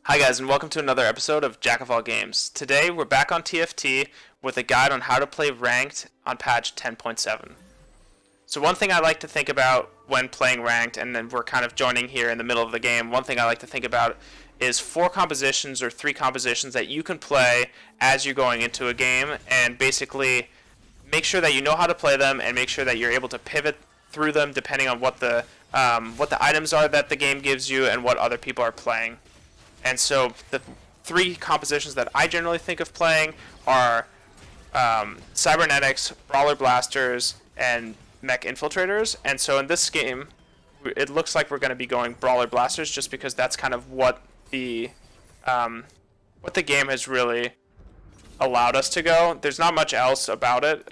Hi guys, and welcome to another episode of Jack of All Games. Today we're back on TFT with a guide on how to play ranked on patch 10.7. So one thing I like to think about when playing ranked, and then we're kind of joining here in the middle of the game, one thing I like to think about is 4 compositions or 3 compositions that you can play as you're going into a game, and basically make sure that you know how to play them and make sure that you're able to pivot through them depending on what the items are that the game gives you and what other people are playing. And so the 3 compositions that I generally think of playing are Cybernetics, Brawler Blasters, and Mech Infiltrators. And so in this game, it looks like we're going to be going Brawler Blasters just because that's kind of what the game has really allowed us to go. There's not much else about it.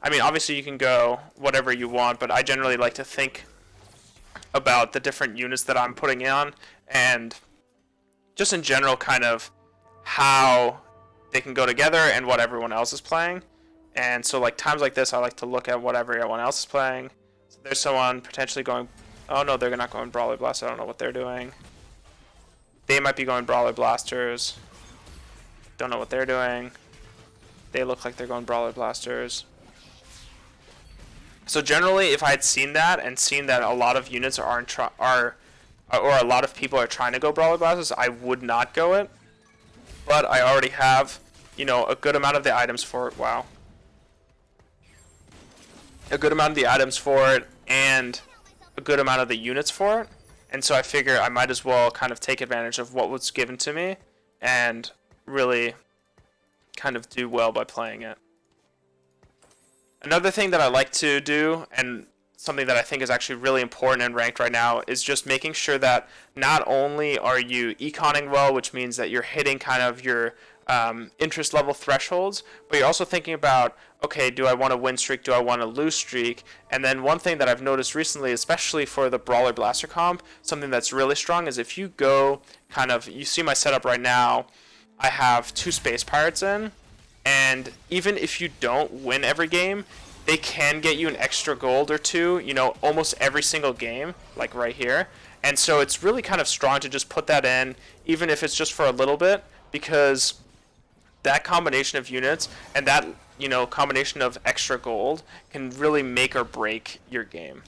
Obviously you can go whatever you want, but I generally like to think about the different units that I'm putting on and just in general kind of how they can go together and what everyone else is playing. And so like times like this, I like to look at what everyone else is playing. So there's someone potentially going, oh no, they're not going Brawler Blasters. I don't know what they're doing. They might be going Brawler Blasters. Don't know what they're doing. They look like they're going Brawler Blasters. So generally, if I had seen that and seen that a lot of units or a lot of people are trying to go Brawler Blasters, I would not go it. But I already have, a good amount of the items for it. Wow. A good amount of the items for it and a good amount of the units for it. And so I figure I might as well kind of take advantage of what was given to me and really kind of do well by playing it. Another thing that I like to do, and something that I think is actually really important in ranked right now, is just making sure that not only are you econing well, which means that you're hitting kind of your interest level thresholds, but you're also thinking about, okay, do I want to win streak, do I want to lose streak? And then one thing that I've noticed recently, especially for the Brawler Blaster comp, something that's really strong is if you go you see my setup right now, I have 2 Space Pirates in, and even if you don't win every game, they can get you an extra gold or 2, almost every single game, like right here. And so it's really kind of strong to just put that in, even if it's just for a little bit, because that combination of units and that, combination of extra gold can really make or break your game.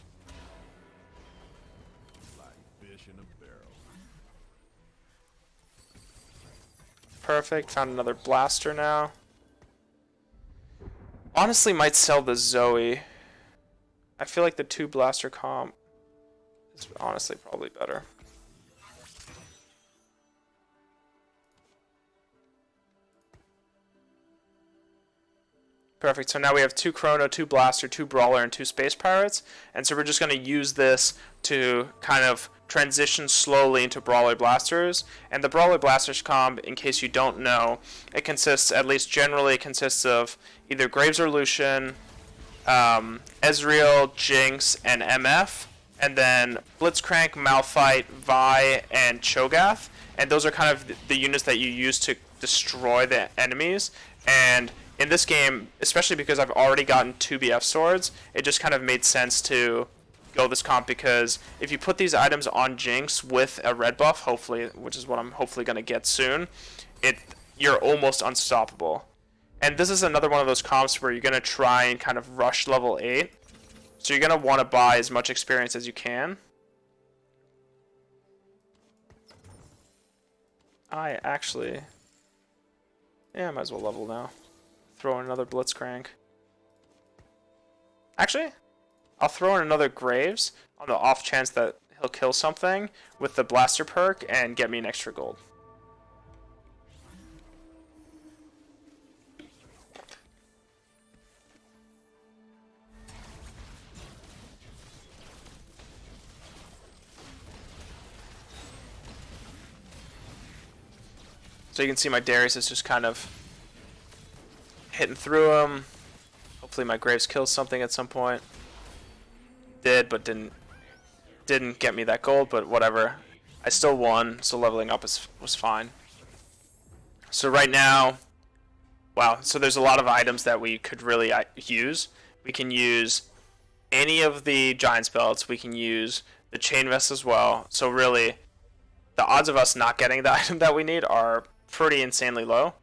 Perfect, found another blaster now. Honestly, might sell the Zoe. I feel like the 2 blaster comp is honestly probably better. Perfect, so now we have 2 Chrono, 2 Blaster, 2 Brawler, and 2 Space Pirates. And so we're just going to use this to kind of transition slowly into Brawler Blasters. And the Brawler Blasters comp, in case you don't know, it consists, at least generally, it consists of either Graves or Lucian, Ezreal, Jinx, and MF, and then Blitzcrank, Malphite, Vi, and Cho'Gath. And those are kind of the units that you use to destroy the enemies. And in this game, especially because I've already gotten 2 BF swords, it just kind of made sense to go this comp, because if you put these items on Jinx with a red buff, hopefully, which is what I'm hopefully going to get soon, you're almost unstoppable. And this is another one of those comps where you're going to try and kind of rush level 8. So you're going to want to buy as much experience as you can. I might as well level now. Throw in another Blitzcrank. Actually, I'll throw in another Graves on the off chance that he'll kill something with the Blaster perk and get me an extra gold. So you can see my Darius is just kind of hitting through him. Hopefully my Graves kills something at some point. Did, but didn't get me that gold, but whatever. I still won, so leveling up was fine. So right now, wow, so there's a lot of items that we could really use. We can use any of the Giant's Belts. We can use the Chain Vest as well. So really, the odds of us not getting the item that we need are pretty insanely low.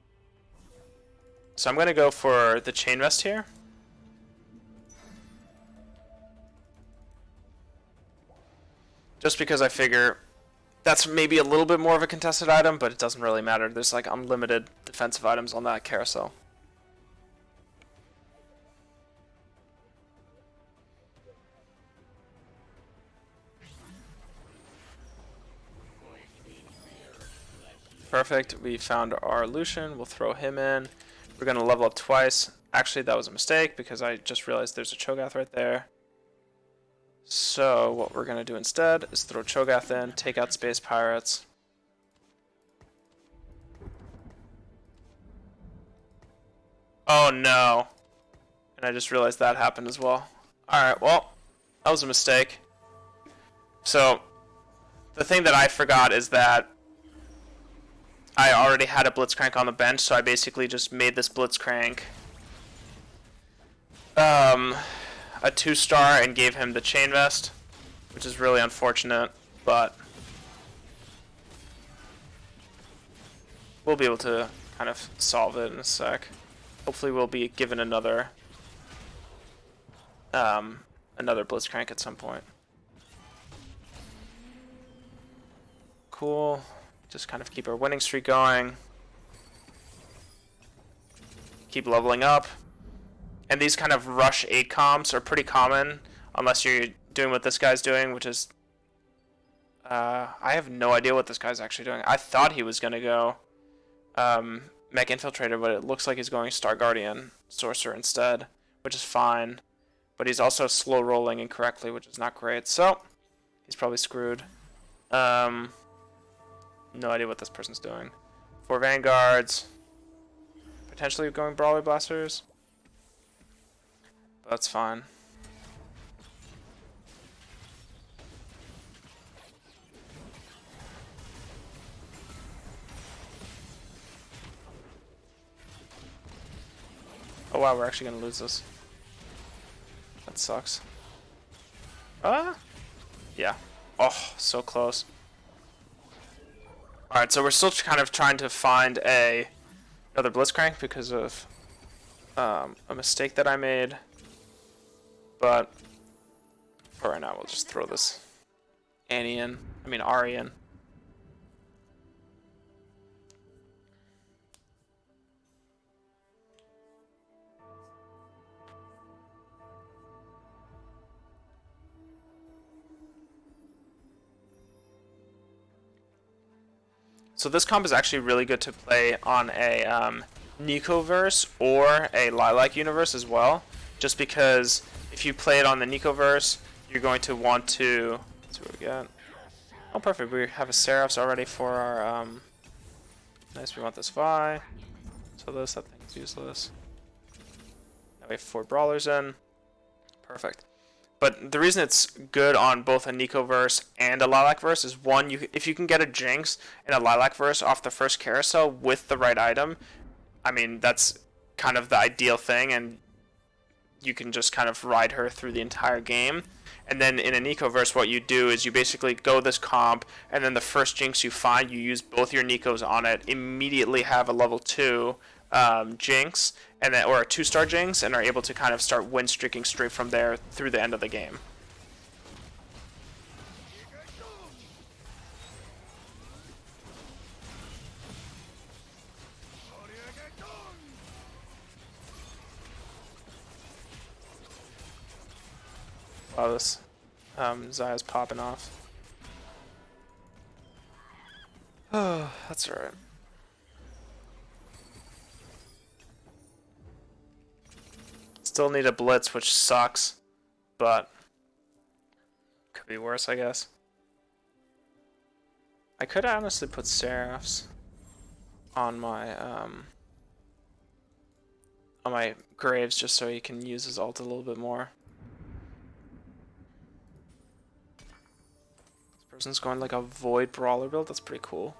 So I'm going to go for the chain vest here. Just because I figure that's maybe a little bit more of a contested item, but it doesn't really matter. There's like unlimited defensive items on that carousel. Perfect. We found our Lucian. We'll throw him in. We're going to level up twice. Actually, that was a mistake because I just realized there's a Cho'Gath right there. So what we're going to do instead is throw Cho'Gath in, take out Space Pirates. Oh no. And I just realized that happened as well. Alright, well, that was a mistake. So, the thing that I forgot is that I already had a Blitzcrank on the bench, so I basically just made this Blitzcrank a 2-star and gave him the Chain Vest, which is really unfortunate, but we'll be able to kind of solve it in a sec. Hopefully we'll be given another Blitzcrank at some point. Cool. Just kind of keep our winning streak going. Keep leveling up. And these kind of rush 8 comps are pretty common, unless you're doing what this guy's doing, which is... I have no idea what this guy's actually doing. I thought he was going to go Mech Infiltrator, but it looks like he's going Star Guardian Sorcerer instead, which is fine. But he's also slow rolling incorrectly, which is not great. So, he's probably screwed. No idea what this person's doing. 4 Vanguards. Potentially going Brawler Blasters. But that's fine. Oh wow, we're actually gonna lose this. That sucks. Yeah. Oh, so close. Alright, so we're still kind of trying to find another Blitzcrank because of a mistake that I made. But for right now, we'll just throw this Ari in. So this comp is actually really good to play on a Nicoverse or a Lilac universe as well, just because if you play it on the Nicoverse, you're going to want to... Let's see what we got. Oh, perfect. We have a Seraphs already for our... Nice, we want this Vi. So that thing's useless. Now we have 4 Brawlers in. Perfect. But the reason it's good on both a Nicoverse and a Lilacverse is, one, if you can get a Jinx in a Lilacverse off the first carousel with the right item, I mean, that's kind of the ideal thing, and you can just kind of ride her through the entire game. And then in a Nicoverse, what you do is you basically go this comp, and then the first Jinx you find, you use both your Nicos on it, immediately have a level 2 Jinx, and then, or a 2-star Jinx, and are able to kind of start win streaking straight from there through the end of the game. Wow, this Zaya's popping off. Oh, that's alright. Still need a Blitz, which sucks, but could be worse, I guess. I could honestly put Seraphs on my Graves just so he can use his ult a little bit more. This person's going like a Void Brawler build. That's pretty cool.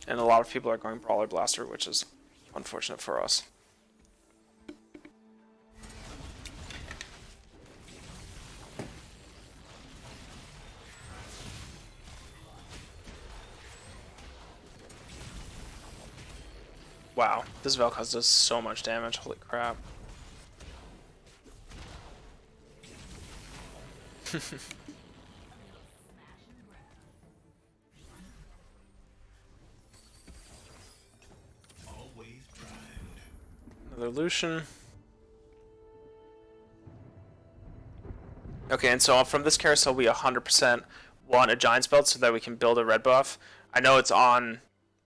And a lot of people are going Brawler Blaster, which is unfortunate for us. Wow, this Vel'Koz does so much damage. Holy crap. Another Lucian. Okay, and so from this carousel, we 100% want a Giant's Belt so that we can build a red buff. I know it's on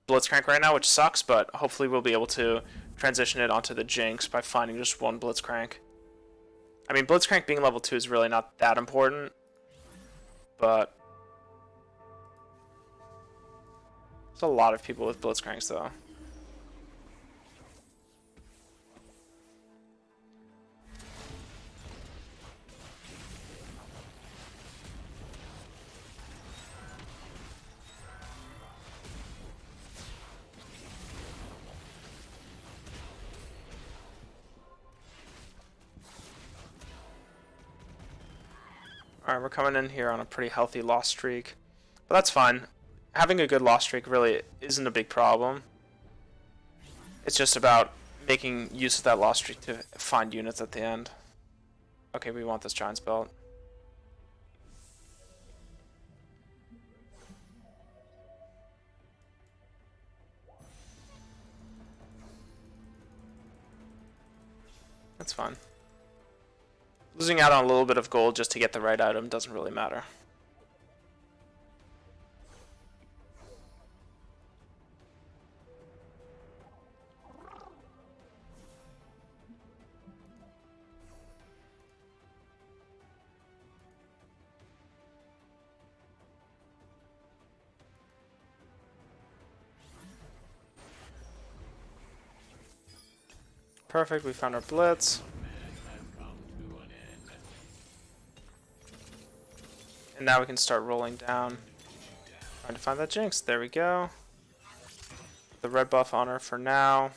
Blitzcrank right now, which sucks, but hopefully we'll be able to transition it onto the Jinx by finding just one Blitzcrank. I mean, Blitzcrank being level 2 is really not that important, but there's a lot of people with Blitzcranks, though. Alright, we're coming in here on a pretty healthy loss streak. But that's fine. Having a good loss streak really isn't a big problem. It's just about making use of that loss streak to find units at the end. Okay, we want this Giant's Belt. That's fine. Losing out on a little bit of gold just to get the right item doesn't really matter. Perfect, we found our blitz. And now we can start rolling down. Trying to find that Jinx. There we go. The red buff on her for now.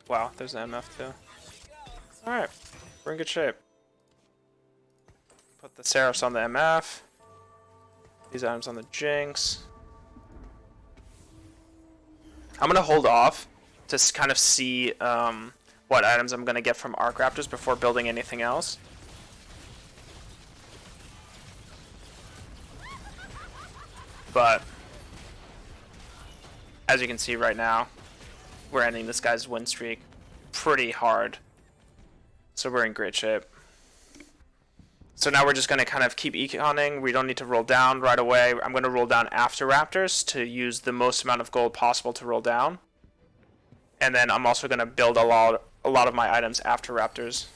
Wow, there's an MF too. Alright, we're in good shape. Put the Seraphs on the MF. These items on the Jinx. I'm going to hold off to kind of see what items I'm going to get from Arc Raptors before building anything else. But as you can see right now, we're ending this guy's win streak pretty hard. So we're in great shape. So now we're just going to kind of keep econing. We don't need to roll down right away. I'm going to roll down after Raptors to use the most amount of gold possible to roll down. And then I'm also going to build a lot of my items after Raptors.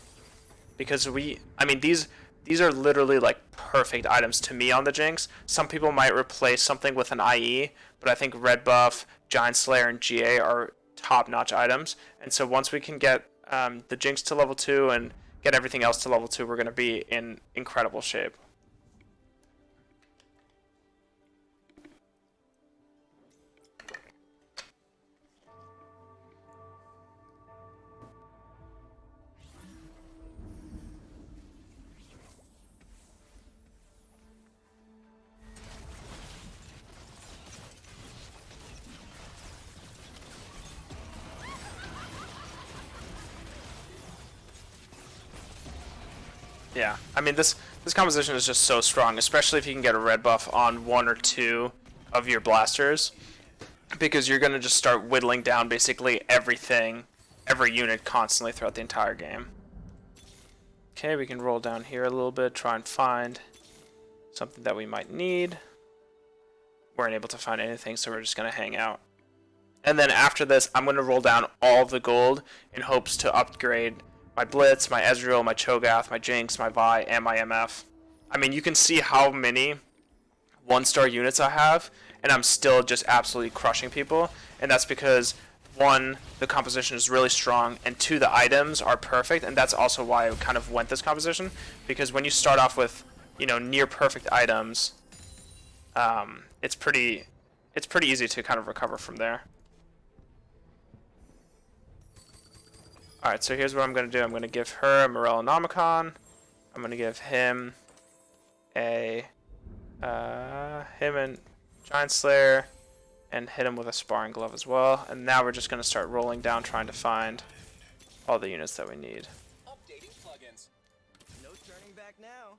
Because these are literally like perfect items to me on the Jinx. Some people might replace something with an IE, but I think Red Buff, Giant Slayer, and GA are top-notch items. And so once we can get the Jinx to level 2 and get everything else to level 2, we're going to be in incredible shape. Yeah, I mean this composition is just so strong, especially if you can get a red buff on 1 or 2 of your blasters, because you're going to just start whittling down basically everything, every unit constantly throughout the entire game. Okay, we can roll down here a little bit, try and find something that we might need. Weren't able to find anything, so we're just going to hang out. And then after this, I'm going to roll down all of the gold in hopes to upgrade my Blitz, my Ezreal, my Cho'Gath, my Jinx, my Vi, and my MF. I mean, you can see how many 1-star units I have, and I'm still just absolutely crushing people. And that's because, 1, the composition is really strong, and 2, the items are perfect. And that's also why I kind of went this composition, because when you start off with, near perfect items, it's pretty easy to kind of recover from there. Alright, so here's what I'm going to do. I'm going to give her a Morellonomicon. I'm going to give him him and Giant Slayer, and hit him with a sparring glove as well. And now we're just going to start rolling down, trying to find all the units that we need. Updating plugins. No turning back now.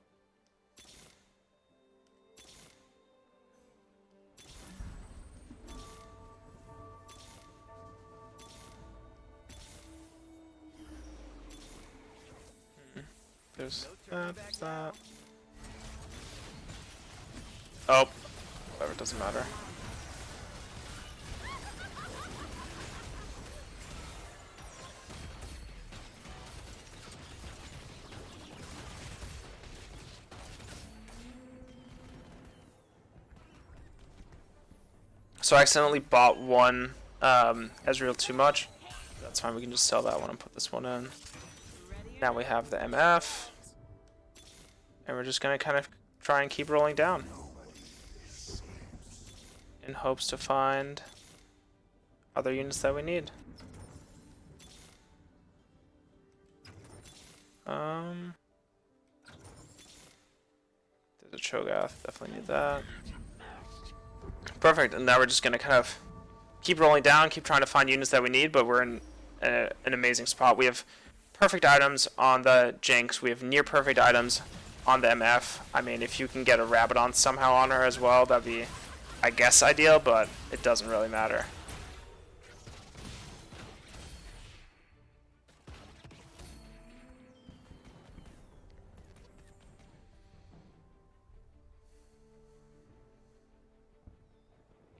There's that. Oh, whatever, doesn't matter. So I accidentally bought one Ezreal too much. That's fine, we can just sell that one and put this one in. Now we have the MF. And we're just going to kind of try and keep rolling down. In hopes to find other units that we need. There's a Cho'Gath, definitely need that. Perfect, and now we're just going to kind of keep rolling down, keep trying to find units that we need, but we're in an amazing spot. We have perfect items on the Jinx, we have near perfect items on the MF. I mean, if you can get a Rabadon somehow on her as well, that'd be, I guess, ideal, but it doesn't really matter.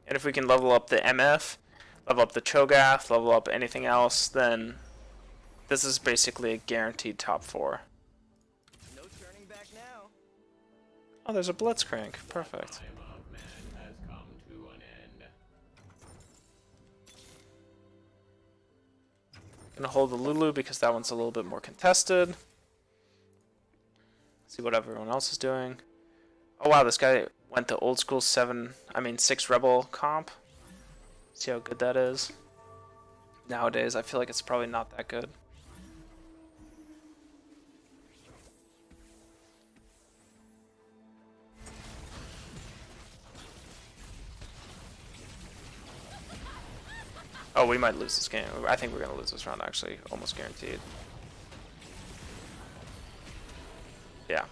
And if we can level up the MF, level up the Cho'Gath, level up anything else, then this is basically a guaranteed top 4. No turning back now. Oh, there's a Blitzcrank. Perfect. Gonna hold the Lulu because that one's a little bit more contested. See what everyone else is doing. Oh wow, this guy went to old school 6 Rebel comp. See how good that is. Nowadays, I feel like it's probably not that good. Oh, we might lose this game. I think we're going to lose this round, actually. Almost guaranteed. Yeah.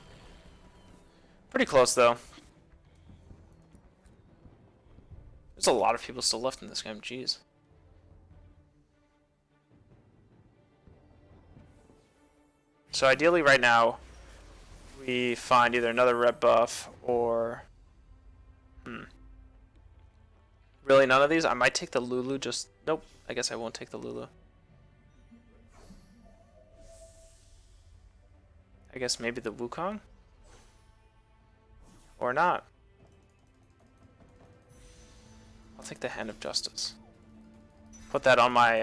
Pretty close, though. There's a lot of people still left in this game. Jeez. So ideally right now, we find either another red buff or... Really none of these? I might take the Lulu just... Nope, I guess I won't take the Lulu. I guess maybe the Wukong? Or not. I'll take the Hand of Justice. Put that on my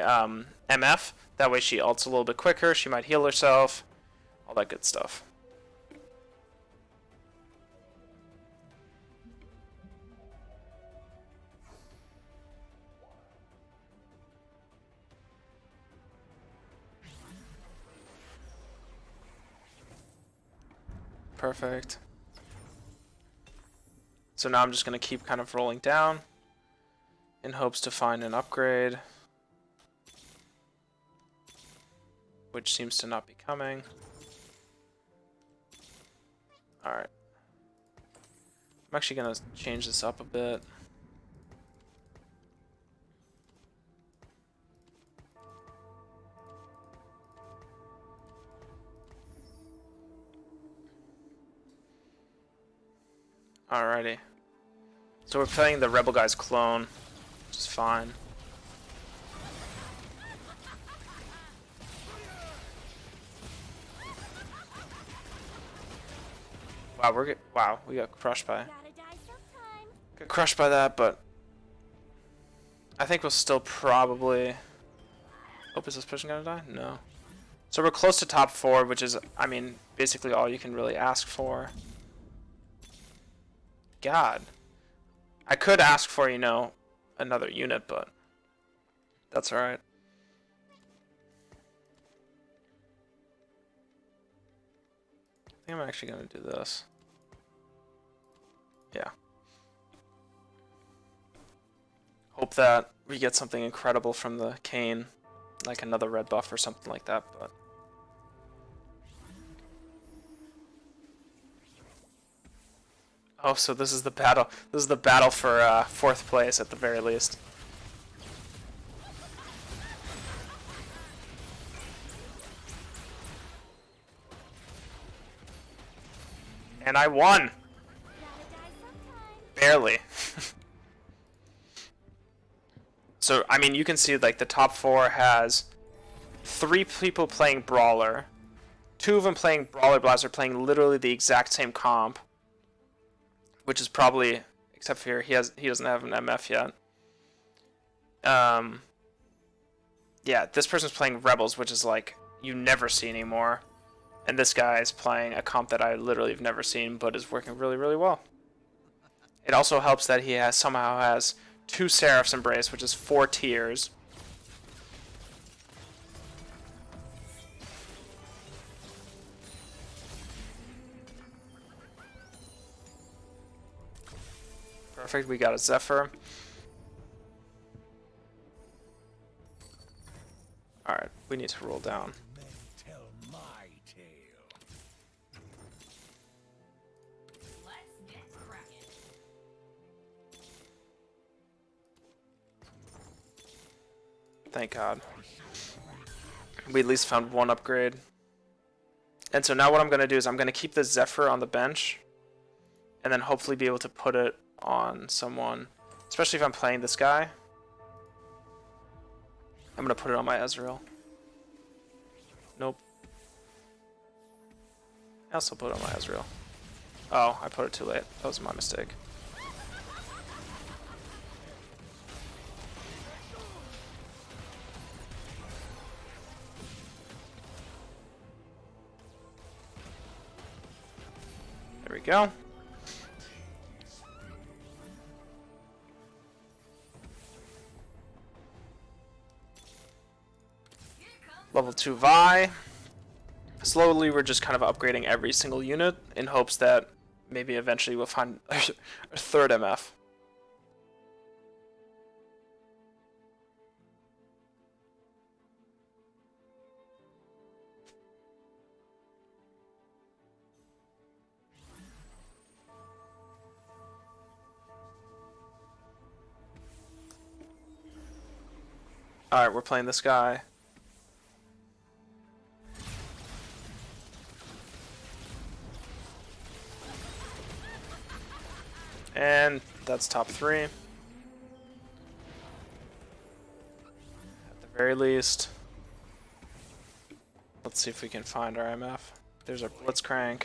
MF. That way she ults a little bit quicker, she might heal herself. All that good stuff. Perfect. So now I'm just going to keep kind of rolling down in hopes to find an upgrade, which seems to not be coming. Alright. I'm actually going to change this up a bit. Alrighty. So we're playing the Rebel Guy's clone, which is fine. Wow, we got crushed by that, but I think we'll still probably... Oh, is this person gonna die? No. So we're close to top 4, which is, I mean, basically all you can really ask for. God. I could ask for, you know, another unit, but that's alright. I think I'm actually going to do this. Yeah. that we get something incredible from the Kayn, like another red buff or something like that, but... Oh, so this is the battle. This is the battle for 4th place at the very least. And I won! Barely. So, I mean, you can see, like, the top 4 has 3 people playing Brawler. 2 of them playing Brawler Blaster, playing literally the exact same comp. Which is probably, except for here, he doesn't have an MF yet. Yeah, this person's playing Rebels, which is, like, you never see anymore. And this guy is playing a comp that I literally have never seen, but is working really, really well. It also helps that he somehow has 2 Seraph's Embrace, which is 4 tiers. Perfect, we got a Zephyr. Alright, we need to roll down. Thank God. We at least found 1 upgrade. And so now what I'm going to do is I'm going to keep the Zephyr on the bench. And then hopefully be able to put it on someone. Especially if I'm playing this guy. I'm going to put it on my Ezreal. Nope. I also put it on my Ezreal. Oh, I put it too late. That was my mistake. There we go. Level 2 Vi. Slowly we're just kind of upgrading every single unit in hopes that maybe eventually we'll find a 3rd MF. Alright, we're playing this guy. And that's top 3. At the very least. Let's see if we can find our MF. There's our Blitzcrank.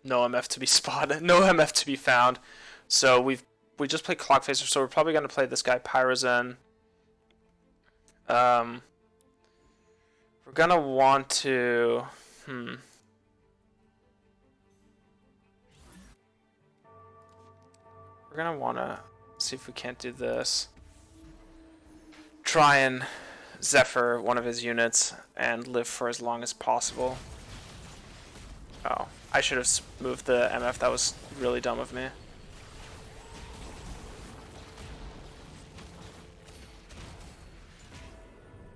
No MF to be spotted. No MF to be found. So we just played Clockfacer, so we're probably going to play this guy Pyrozen. We're going to want to... We're going to want to see if we can't do this. Try and Zephyr one of his units and live for as long as possible. Oh, I should have moved the MF. That was really dumb of me.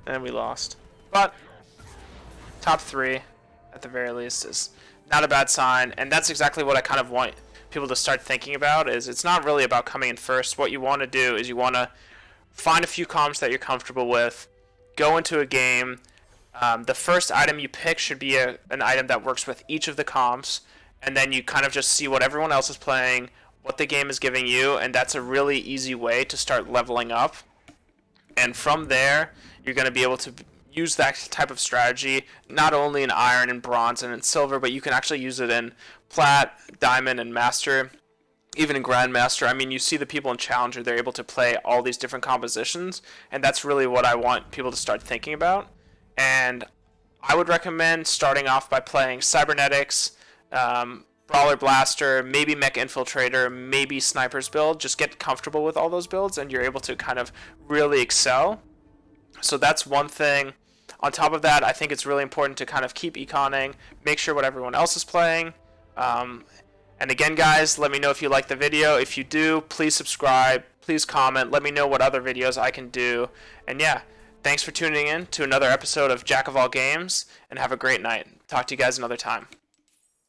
And we lost. But top 3, at the very least, is not a bad sign. And that's exactly what I kind of want people to start thinking about. Is it's not really about coming in first. What you want to do is you want to find a few comps that you're comfortable with, go into a game. The first item you pick should be an item that works with each of the comps, and then you kind of just see what everyone else is playing, what the game is giving you, and that's a really easy way to start leveling up. And from there, you're going to be able to use that type of strategy not only in Iron and Bronze and in Silver, but you can actually use it in Plat, Diamond, and Master, even in Grandmaster. I mean, you see the people in Challenger, they're able to play all these different compositions, and that's really what I want people to start thinking about. And I would recommend starting off by playing Cybernetics, Brawler Blaster, maybe Mech Infiltrator, maybe Sniper's build. Just get comfortable with all those builds, and you're able to kind of really excel. So that's one thing. On top of that, I think it's really important to kind of keep econing, make sure what everyone else is playing. And again, guys, let me know if you like the video. If you do, please subscribe, please comment, let me know what other videos I can do. And yeah, thanks for tuning in to another episode of Jack of All Games, and have a great night. Talk to you guys another time.